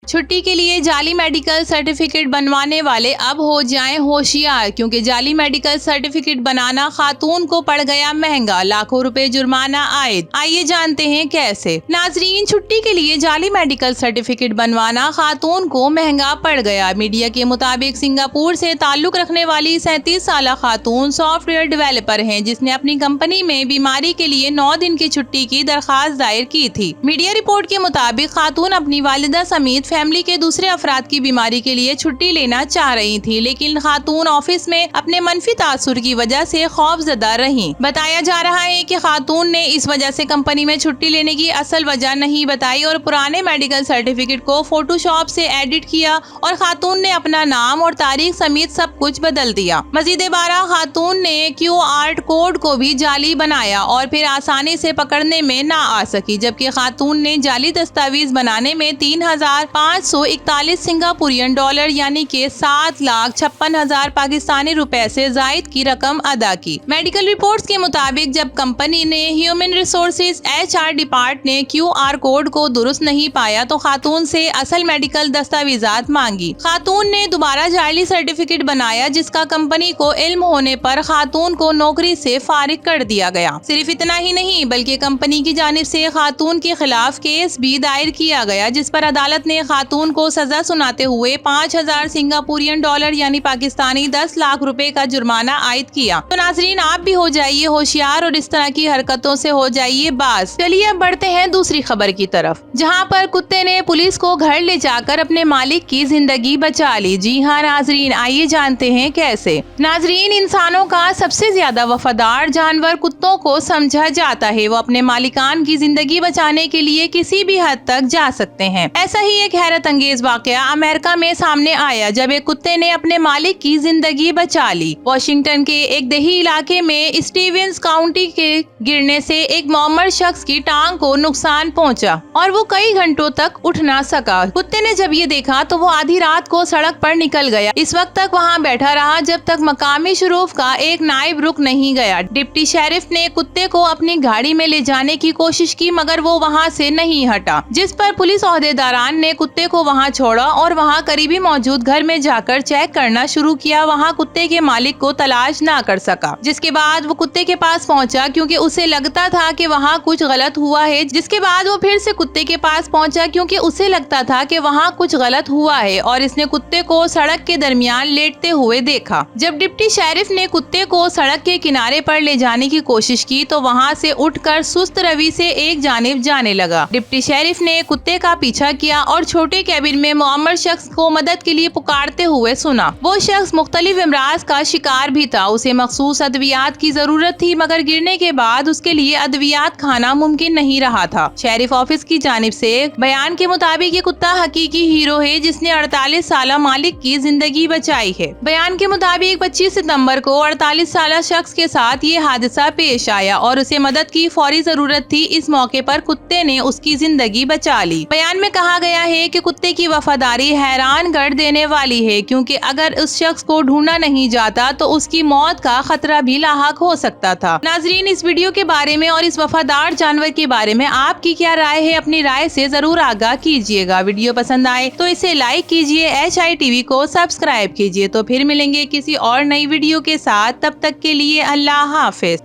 छुट्टी के लिए जाली मेडिकल सर्टिफिकेट बनवाने वाले अब हो जाएं होशियार, क्योंकि जाली मेडिकल सर्टिफिकेट बनाना खातून को पड़ गया महंगा, लाखों रुपए जुर्माना आयद। आइए जानते हैं कैसे। नाजरीन, छुट्टी के लिए जाली मेडिकल सर्टिफिकेट बनवाना खातून को महंगा पड़ गया। मीडिया के मुताबिक सिंगापुर से ताल्लुक रखने वाली 37 साल खातून सॉफ्टवेयर डेवलपर हैं, जिसने अपनी कंपनी में बीमारी के लिए 9 दिन की छुट्टी की दरखास्त दायर की थी। मीडिया रिपोर्ट के मुताबिक खातून अपनी वालिदा समेत फैमिली के दूसरे अफराद की बीमारी के लिए छुट्टी लेना चाह रही थी, लेकिन खातून ऑफिस में अपने मनफी तासुर की वजह से खौफजदा रही। बताया जा रहा है कि खातून ने इस वजह से कंपनी में छुट्टी लेने की असल वजह नहीं बताई और पुराने मेडिकल सर्टिफिकेट को फोटोशॉप से एडिट किया और खातून ने अपना नाम और तारीख समेत सब कुछ बदल दिया। मजीद बारह खातून ने QR कोड को भी जाली बनाया और फिर आसानी से पकड़ने में ना आ सकी, जबकि खातून ने जाली दस्तावेज बनाने में 3,541 सिंगापुरियन डॉलर यानी कि 7,56,000 पाकिस्तानी रुपए से जायद की रकम अदा की। मेडिकल रिपोर्ट्स के मुताबिक जब कंपनी ने ह्यूमन रिसोर्सेज HR डिपार्ट ने QR कोड को दुरुस्त नहीं पाया तो खातून से असल मेडिकल दस्तावेजात मांगी। खातून ने दोबारा जाली सर्टिफिकेट बनाया, जिसका कंपनी को इल्म होने पर खातून को नौकरी से फारिग कर दिया गया। सिर्फ इतना ही नहीं बल्कि कंपनी की जानिब से खातून के खिलाफ केस भी दायर किया गया, जिस पर अदालत ने खातून को सजा सुनाते हुए 5,000 सिंगापुरियन डॉलर यानी पाकिस्तानी 10 लाख रुपए का जुर्माना आयद किया। तो नाजरीन, आप भी हो जाइए होशियार और इस तरह की हरकतों से हो जाइए बाज। चलिए अब बढ़ते हैं दूसरी खबर की तरफ, जहां पर कुत्ते ने पुलिस को घर ले जाकर अपने मालिक की जिंदगी बचा ली। जी हाँ नाजरीन, आइए जानते हैं कैसे। नाजरीन, इंसानों का सबसे ज्यादा वफादार जानवर कुत्तों को समझा जाता है। वो अपने मालिकान की जिंदगी बचाने के लिए किसी भी हद तक जा सकते हैं। ऐसा ही एक हैरत अंगेज वाकया अमेरिका में सामने आया, जब एक कुत्ते ने अपने मालिक की जिंदगी बचा ली। वॉशिंगटन के एक देही इलाके में स्टीवेंस काउंटी के गिरने से एक मौमर शख्स की टांग को नुकसान पहुंचा और वो कई घंटों तक उठ ना सका। कुत्ते ने जब ये देखा तो वो आधी रात को सड़क पर निकल गया। इस वक्त तक वहाँ बैठा रहा जब तक मकामी शुरूफ का एक नायब रुक नहीं गया। डिप्टी शेरिफ ने कुत्ते को अपनी गाड़ी में ले जाने की कोशिश की, मगर वो वहाँ से नहीं हटा, जिस पर पुलिस ओहदेदारान ने कुत्ते को वहाँ छोड़ा और वहाँ करीबी मौजूद घर में जाकर चेक करना शुरू किया। वहाँ कुत्ते के मालिक को तलाश ना कर सका, जिसके बाद वो कुत्ते के पास पहुँचा क्योंकि उसे लगता था कि वहाँ कुछ गलत हुआ है। जिसके बाद वो फिर से कुत्ते के पास पहुँचा क्योंकि उसे लगता था कि वहाँ कुछ गलत हुआ है और इसने कुत्ते को सड़क के दरमियान लेटते हुए देखा। जब डिप्टी शेरिफ ने कुत्ते को सड़क के किनारे पर ले जाने की कोशिश की तो वहाँ से उठकर सुस्त रवि से एक जानिब जाने लगा। डिप्टी शेरिफ ने कुत्ते का पीछा किया और छोटे कैबिन में मुअम्मर शख्स को मदद के लिए पुकारते हुए सुना। वो शख्स मुख्तलिफ इमराज का शिकार भी था। उसे मखसूस अद्वियात की जरूरत थी, मगर गिरने के बाद उसके लिए अद्वियात खाना मुमकिन नहीं रहा था। शेरिफ ऑफिस की जानिब से बयान के मुताबिक ये कुत्ता हकीकी हीरो है जिसने 48 साल मालिक की जिंदगी बचाई है। बयान के मुताबिक 25 सितंबर को 48 साल शख्स के साथ ये हादसा पेश आया और उसे मदद की फौरी जरूरत थी। इस मौके पर कुत्ते ने उसकी जिंदगी बचा ली। बयान में कहा गया है कि कुत्ते की वफादारी हैरान कर देने वाली है, क्योंकि अगर उस शख्स को ढूंढा नहीं जाता तो उसकी मौत का खतरा भी लाहक हो सकता था। नाजरीन, इस वीडियो के बारे में और इस वफादार जानवर के बारे में आपकी क्या राय है? अपनी राय से जरूर आगाह कीजिएगा। वीडियो पसंद आए तो इसे लाइक कीजिए, HITV को सब्सक्राइब कीजिए। तो फिर मिलेंगे किसी और नई वीडियो के साथ, तब तक के लिए अल्लाह हाफिज।